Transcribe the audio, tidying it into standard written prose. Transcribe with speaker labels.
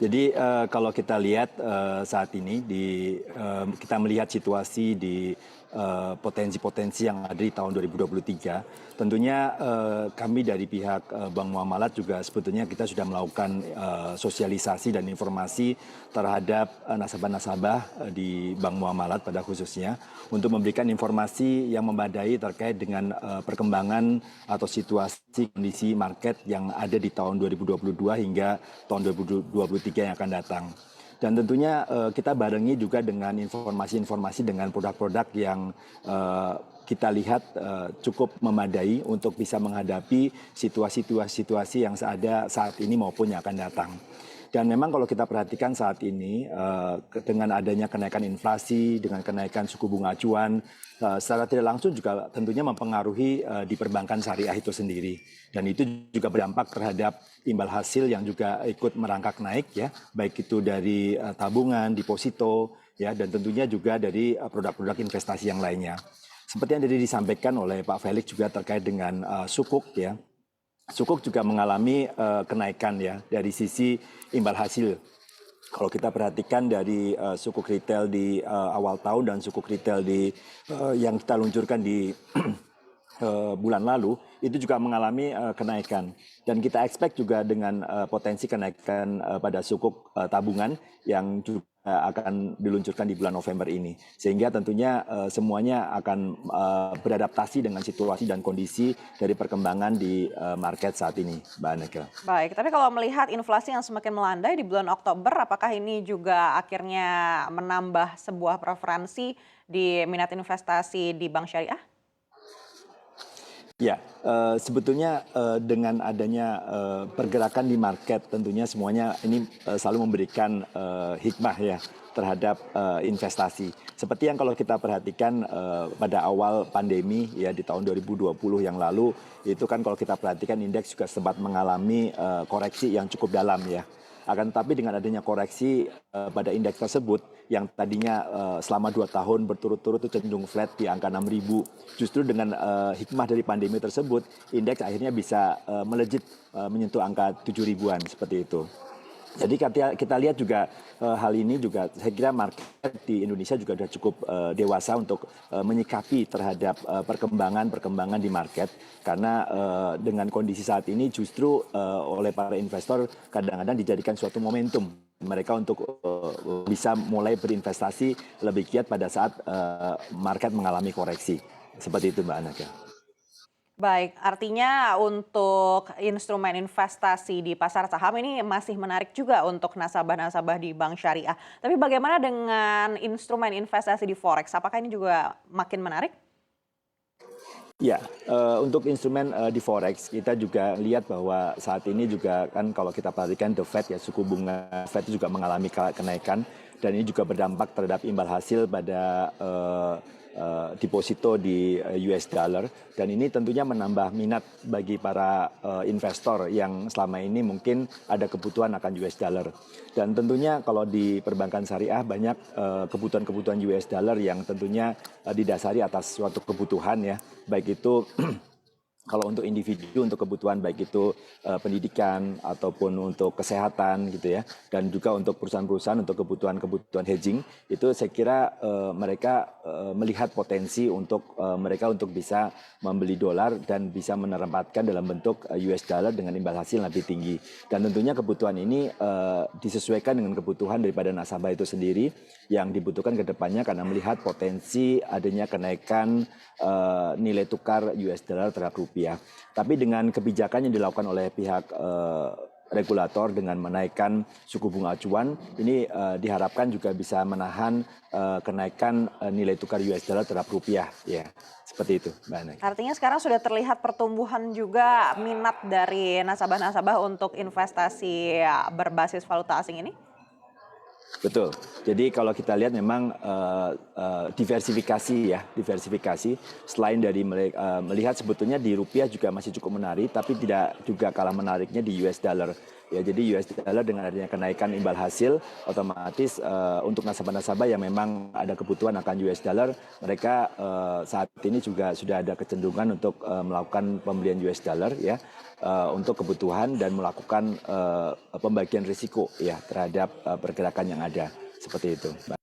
Speaker 1: Jadi kalau kita lihat saat ini kita melihat situasi di potensi-potensi yang ada di tahun 2023, tentunya kami dari pihak Bank Muamalat juga sebetulnya kita sudah melakukan sosialisasi dan informasi terhadap nasabah-nasabah di Bank Muamalat pada khususnya untuk memberikan informasi yang memadai terkait dengan perkembangan atau situasi kondisi market yang ada di tahun 2022 hingga tahun 2023 yang akan datang. Dan tentunya kita barengi juga dengan informasi-informasi dengan produk-produk yang kita lihat cukup memadai untuk bisa menghadapi situasi-situasi yang ada saat ini maupun yang akan datang. Dan memang kalau kita perhatikan saat ini dengan adanya kenaikan inflasi, dengan kenaikan suku bunga acuan, secara tidak langsung juga tentunya mempengaruhi di perbankan syariah itu sendiri. Dan itu juga berdampak terhadap imbal hasil yang juga ikut merangkak naik ya, baik itu dari tabungan, deposito, ya, dan tentunya juga dari produk-produk investasi yang lainnya. Seperti yang tadi disampaikan oleh Pak Felix juga terkait dengan sukuk ya. Sukuk juga mengalami kenaikan ya dari sisi imbal hasil. Kalau kita perhatikan dari sukuk retail di awal tahun dan sukuk retail yang kita luncurkan di bulan lalu itu juga mengalami kenaikan. Dan kita expect juga dengan potensi kenaikan pada sukuk tabungan yang juga akan diluncurkan di bulan November ini. Sehingga tentunya semuanya akan beradaptasi dengan situasi dan kondisi dari perkembangan di market saat ini, Mbak Aneka.
Speaker 2: Baik, tapi kalau melihat inflasi yang semakin melandai di bulan Oktober, apakah ini juga akhirnya menambah sebuah preferensi di minat investasi di bank syariah?
Speaker 1: Ya, sebetulnya dengan adanya pergerakan di market tentunya semuanya ini selalu memberikan hikmah ya terhadap investasi. Seperti yang kalau kita perhatikan pada awal pandemi ya di tahun 2020 yang lalu itu kan kalau kita perhatikan indeks juga sempat mengalami koreksi yang cukup dalam ya. Akan tetapi dengan adanya koreksi pada indeks tersebut yang tadinya selama 2 tahun berturut-turut itu cenderung flat di angka 6.000. Justru dengan hikmah dari pandemi tersebut, indeks akhirnya bisa melejit menyentuh angka 7.000-an seperti itu. Jadi kita lihat juga hal ini juga saya kira market di Indonesia juga sudah cukup dewasa untuk menyikapi terhadap perkembangan di market karena dengan kondisi saat ini justru oleh para investor kadang-kadang dijadikan suatu momentum mereka untuk bisa mulai berinvestasi lebih giat pada saat market mengalami koreksi. Seperti itu Mbak Anaka.
Speaker 2: Baik, artinya untuk instrumen investasi di pasar saham ini masih menarik juga untuk nasabah-nasabah di bank syariah. Tapi bagaimana dengan instrumen investasi di forex? Apakah ini juga makin menarik?
Speaker 1: Ya, untuk instrumen di forex kita juga lihat bahwa saat ini juga kan kalau kita perhatikan the Fed ya suku bunga Fed juga mengalami kenaikan dan ini juga berdampak terhadap imbal hasil pada deposito di US dollar dan ini tentunya menambah minat bagi para investor yang selama ini mungkin ada kebutuhan akan US dollar. Dan tentunya kalau di perbankan syariah banyak kebutuhan-kebutuhan US dollar yang tentunya didasari atas suatu kebutuhan ya, baik itu kalau untuk individu untuk kebutuhan baik itu pendidikan ataupun untuk kesehatan gitu ya dan juga untuk perusahaan-perusahaan untuk kebutuhan hedging itu saya kira mereka melihat potensi untuk mereka untuk bisa membeli dolar dan bisa menempatkan dalam bentuk US dollar dengan imbal hasil yang lebih tinggi dan tentunya kebutuhan ini disesuaikan dengan kebutuhan daripada nasabah itu sendiri yang dibutuhkan ke depannya karena melihat potensi adanya kenaikan nilai tukar US dollar terhadap rupiah. Tapi dengan kebijakan yang dilakukan oleh pihak regulator dengan menaikkan suku bunga acuan, ini diharapkan juga bisa menahan kenaikan nilai tukar US dollar terhadap rupiah. Ya, seperti itu, Mbak Ana.
Speaker 2: Artinya sekarang sudah terlihat pertumbuhan juga minat dari nasabah-nasabah untuk investasi berbasis valuta asing ini?
Speaker 1: Betul. Jadi kalau kita lihat memang diversifikasi ya, diversifikasi. Selain dari melihat sebetulnya di rupiah juga masih cukup menarik, tapi tidak juga kalah menariknya di US dollar. Ya, jadi US dollar dengan adanya kenaikan imbal hasil, otomatis untuk nasabah-nasabah yang memang ada kebutuhan akan US dollar, mereka saat ini juga sudah ada kecenderungan untuk melakukan pembelian US dollar ya, untuk kebutuhan dan melakukan pembagian risiko ya terhadap pergerakan yang ada seperti itu.